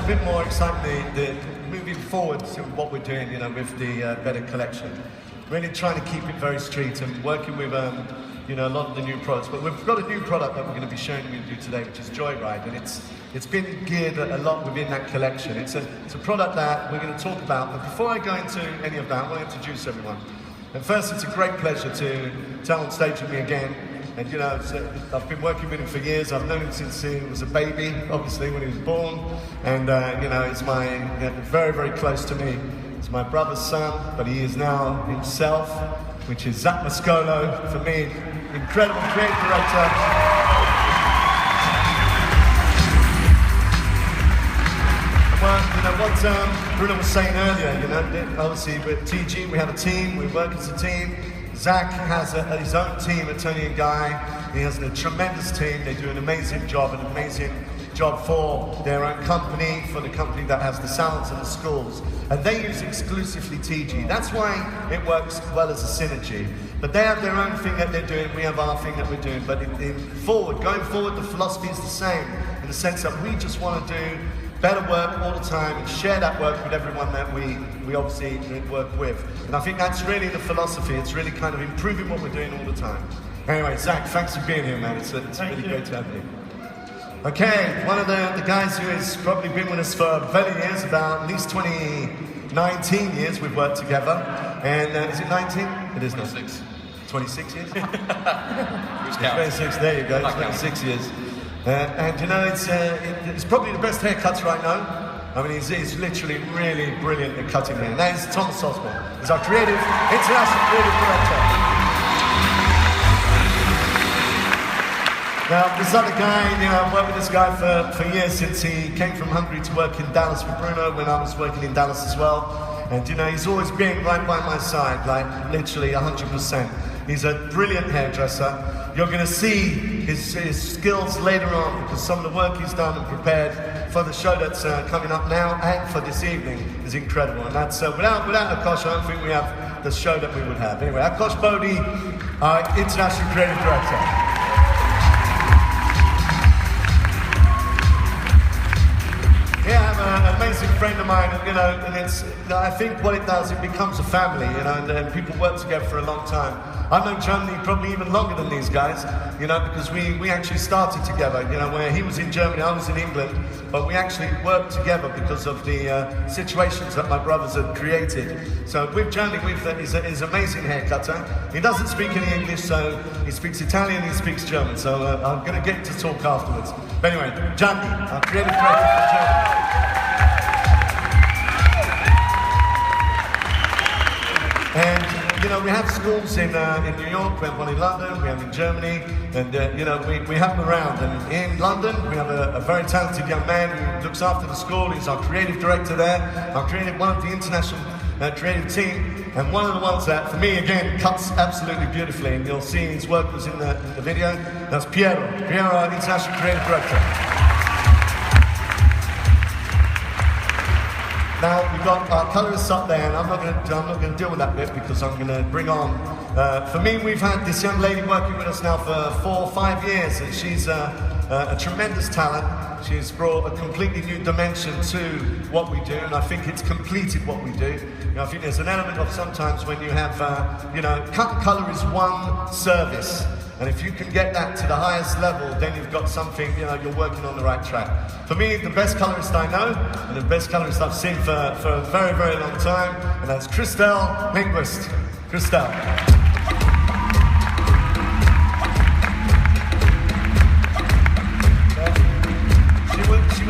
little bit more excitement the moving forward to what we're doing, you know, with the Better collection. Really trying to keep it very street and working with, you know, a lot of the new products. But we've got a new product that we're going to be showing you today, which is Joyride, and it's been geared a lot within that collection. It's a product that we're going to talk about. But before I go into any of that, I want to introduce everyone. And first, it's a great pleasure to have on stage with me again. And you know, I've been working with him for years. I've known him since he was a baby, obviously when he was born. And you know, it's very, very close to me. It's my brother's son, but he is now himself, which is Zach Mascolo. For me, incredible creative director. Well, you know what Bruno was saying earlier, you know, obviously with TIGi we have a team, we work as a team. Zach has his own team at Tony and Guy. He has a tremendous team. They do an amazing job for their own company, for the company that has the salons and the schools. And they use exclusively TIGi. That's why it works well as a synergy. But they have their own thing that they're doing, we have our thing that we're doing. But going forward, the philosophy is the same, in the sense that we just want to do better work all the time and share that work with everyone that we obviously work with. And I think that's really the philosophy. It's really kind of improving what we're doing all the time. Anyway, Zach, thanks for being here, man. It's really great to have you. Okay, one of the guys who has probably been with us for many years, about at least 19 years we've worked together. And is it 19? It is 26. 26 years? 26, there you go, 26 years. And you know, it's probably the best haircuts right now. I mean, he's literally really brilliant at cutting hair. And that is Thomas Osborne. He's our international creative director. Now, this other guy, you know, I've worked with this guy for years, since he came from Hungary to work in Dallas with Bruno when I was working in Dallas as well. And you know, he's always been right by my side, like literally 100%. He's a brilliant hairdresser. You're going to see his skills later on, because some of the work he's done and prepared for the show that's coming up now and for this evening is incredible. And that's without Akash, I don't think we have the show that we would have. Anyway, Akash Bodhi, our international creative director. Yeah, I have an amazing friend of mine, and you know, I think what it does, it becomes a family, you know, and people work together for a long time. I've known Germany probably even longer than these guys, you know, because we actually started together, you know, where he was in Germany, I was in England, but we actually worked together because of the situations that my brothers had created. So with Gianni, he's an amazing hair cutter. He doesn't speak any English, so he speaks Italian, he speaks German, so I'm going to get to talk afterwards. But anyway, Gianni, our creative director for Germany. And you know, we have schools in New York, we have one in London, we have in Germany, and you know, we have them around. And in London, we have a very talented young man who looks after the school. He's our creative director there, one of the international creative team, and one of the ones that, for me, again, cuts absolutely beautifully. And you'll see his work was in the video. That's Piero, our international creative director. Now, we've got our colorists up there, and I'm not going to deal with that bit, because I'm going to bring on, for me, we've had this young lady working with us now for 4 or 5 years, and she's a tremendous talent. She's brought a completely new dimension to what we do, and I think it's completed what we do. You know, I think there's an element of sometimes when you have, you know, cut and color is one service. And if you can get that to the highest level, then you've got something, you know, you're working on the right track. For me, the best colorist I know, and the best colorist I've seen for a very, very long time, and that's Christelle Linguist. Christelle. She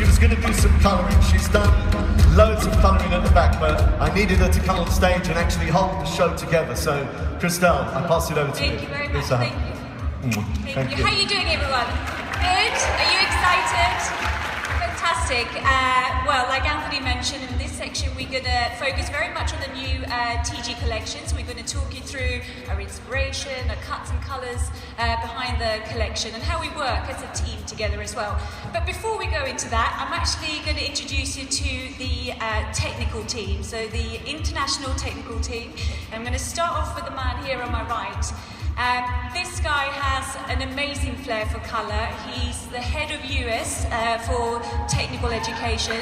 was going to do some colouring. She's done loads of colouring at the back, but I needed her to come on stage and actually hold the show together. So, Christelle, I pass it over to you. Thank you very much. Thank you. Thank you. How are you doing, everyone? Good? Are you excited? Fantastic. Well, like Anthony mentioned, in this section we're going to focus very much on the new TIGi collection. So we're going to talk you through our inspiration, our cuts and colours behind the collection, and how we work as a team together as well. But before we go into that, I'm actually going to introduce you to the technical team, so the international technical team. And I'm going to start off with the man here on my right. This guy has an amazing flair for colour. He's the head of US for technical education.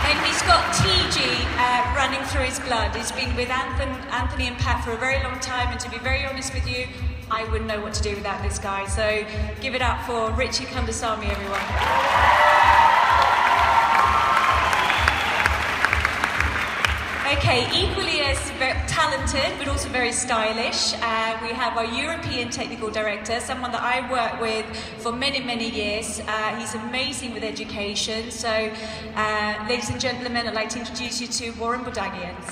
And he's got TIGi running through his blood. He's been with Anthony and Pat for a very long time, and to be very honest with you, I wouldn't know what to do without this guy. So give it up for Richie Kundasamy, everyone. Okay, equally as talented, but also very stylish, we have our European Technical Director, someone that I worked with for many, many years. He's amazing with education. So, ladies and gentlemen, I'd like to introduce you to Warren Bodagians.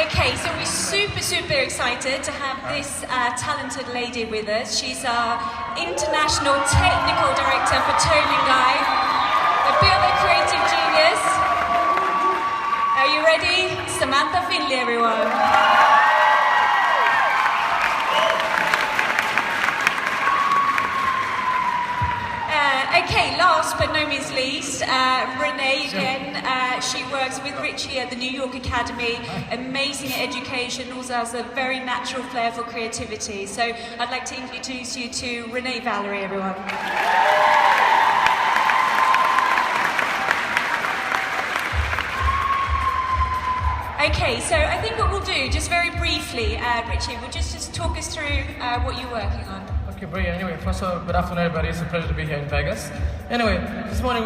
Okay, so we're super excited to have this talented lady with us. She's our International Technical Director for TIGi. A bit of a creative genius. Are you ready? Samantha Finley, everyone. Okay, last but no means least, Renee again. She works with Richie at the New York Academy. Amazing at education, also has a very natural flair for creativity. So I'd like to introduce you to Renee Valerie, everyone. Okay, so I think what we'll do, just very briefly, Richie, will just talk us through what you're working on. Okay, brilliant. Anyway, first of all, good afternoon, everybody. It's a pleasure to be here in Vegas. Anyway, this morning